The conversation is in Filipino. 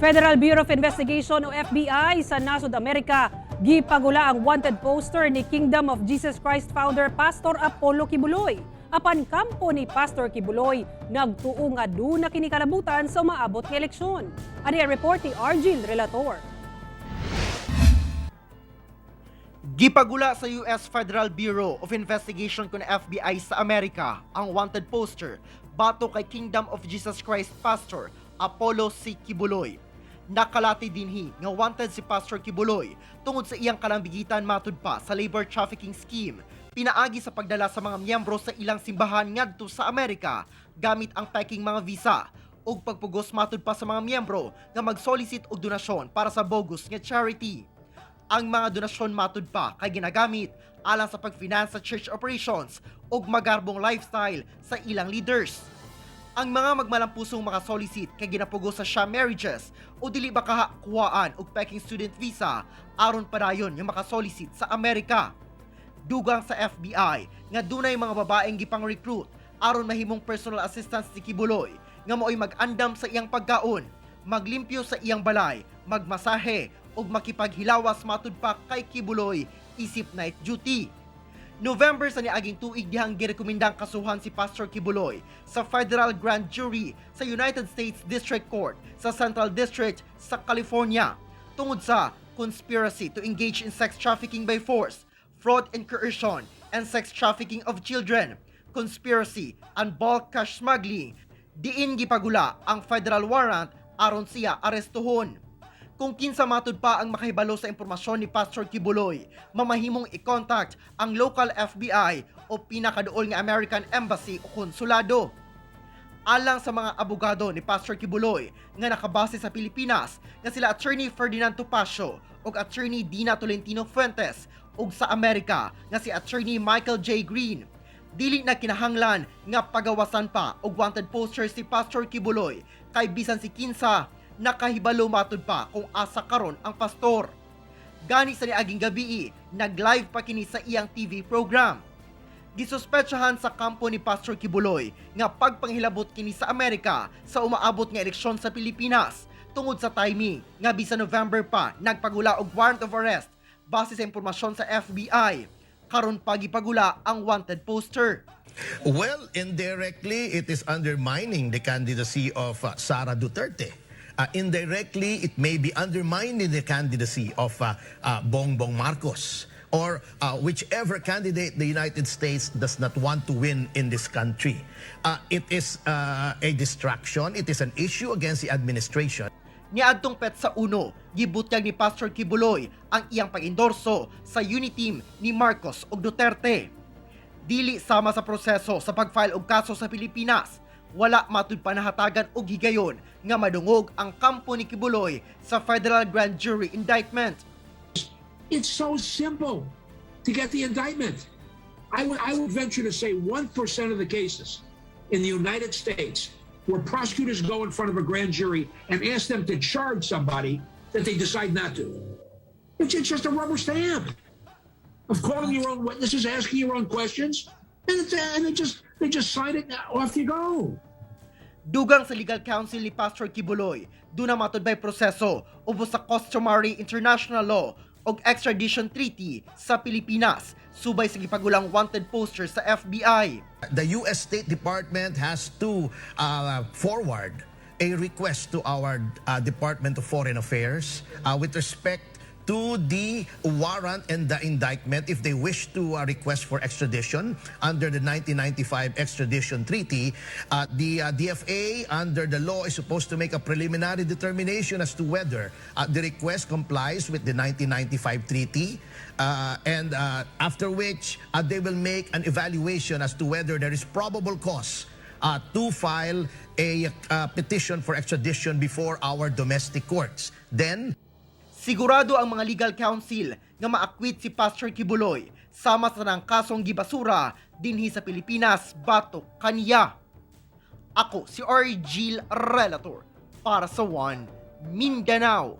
Federal Bureau of Investigation o FBI sa nasod Amerika gipagula ang wanted poster ni Kingdom of Jesus Christ founder Pastor Apollo Quiboloy. Apan kampo ni Pastor Quiboloy nagtuo nga aduna kini kalabutan sa maabot nga eleksyon. Ani ang report ni Argil Relator. Gipagula sa US Federal Bureau of Investigation kun FBI sa Amerika ang wanted poster bato kay Kingdom of Jesus Christ Pastor Apollo C. Quiboloy. Nakalati dinhi nga wanted si Pastor Quiboloy tungod sa iyang kalambigitan matud pa sa labor trafficking scheme pinaagi sa pagdala sa mga miyembro sa ilang simbahan ngadto sa Amerika gamit ang peking mga visa ug pagpugos matud pa sa mga miyembro nga mag-solicit og donasyon para sa bogus nga charity. Ang mga donasyon matud pa kay ginagamit alang sa pag-finance sa church operations ug magarbong lifestyle sa ilang leaders. Ang mga magmalampusong makasolicit kay ginapugos sa sham marriages o dili ba kakuhaan og peking student visa aron padayon yung makasolicit sa Amerika. Dugang sa FBI nga dunay mga babaeng gipang-recruit aron mahimong personal assistance ni Quiboloy nga mo'y mag-andam sa iyang pagkaon, maglimpyo sa iyang balay, magmasahe ug makipaghilawas matud pa kay Quiboloy isip night duty. November sa niaging tuig dihang girekomendang kasuhan si Pastor Quiboloy sa Federal Grand Jury sa United States District Court sa Central District sa California tungod sa conspiracy to engage in sex trafficking by force, fraud and coercion, and sex trafficking of children, conspiracy and bulk cash smuggling. Diin gipagula ang federal warrant aron siya arestuhon. Kung kinsa matud pa ang makahibalo sa impormasyon ni Pastor Quiboloy, mamahimong i-contact ang local FBI o pinakaduol nga American Embassy o konsulado. Alang sa mga abogado ni Pastor Quiboloy nga nakabase sa Pilipinas nga sila Attorney Ferdinand Topacio ug Attorney Dina Tolentino Fuentes ug sa Amerika nga si Attorney Michael J. Green, dili na kinahanglan nga pagawasan pa og wanted posters si Pastor Quiboloy kay bisan si kinsa nakahibalo matud pa kung asa karon ang pastor. Gani sa niaging gabi, nag-live pa kini sa iyang TV program. Gisuspetsahan sa kampo ni Pastor Quiboloy nga pagpanghilabot kini sa Amerika sa umaabot nga eleksyon sa Pilipinas tungod sa timing nga bisan November pa nagpagula og warrant of arrest base sa impormasyon sa FBI. Karon pa gipagula ang wanted poster. Well, indirectly, it is undermining the candidacy of Sara Duterte. Indirectly, it may be undermining the candidacy of Bongbong Marcos or whichever candidate the United States does not want to win in this country. It is a distraction. It is an issue against the administration. Niadtong petsa 1, gibutyag ni Pastor Quiboloy ang iyang pag-endorso sa unity team ni Marcos ug Duterte. Dili sama sa proseso sa pag-file og kaso sa Pilipinas, wala matud panahatagan og higayon nga madungog ang kampo ni Quiboloy sa Federal Grand Jury indictment. It's so simple to get the indictment. I would venture to say 1% of the cases in the United States where prosecutors go in front of a grand jury and ask them to charge somebody that they decide not to. It's just a rubber stamp of calling your own witnesses, asking your own questions, and they just sign it, off you go. Dugang sa legal counsel ni Pastor Quiboloy, doon na matudbay proseso ubos sa customary international law o extradition treaty sa Pilipinas, subay sa gipagulang wanted poster sa FBI. The U.S. State Department has to forward a request to our Department of Foreign Affairs with respect to the warrant and the indictment if they wish to request for extradition under the 1995 extradition treaty. The DFA under the law is supposed to make a preliminary determination as to whether the request complies with the 1995 treaty and after which they will make an evaluation as to whether there is probable cause to file a petition for extradition before our domestic courts. Then sigurado ang mga legal counsel nga ma-acquit si Pastor Quiboloy sama sa nang kasong gibasura dinhi sa Pilipinas batok kaniya. Ako si Argil Relator para sa One Mindanao.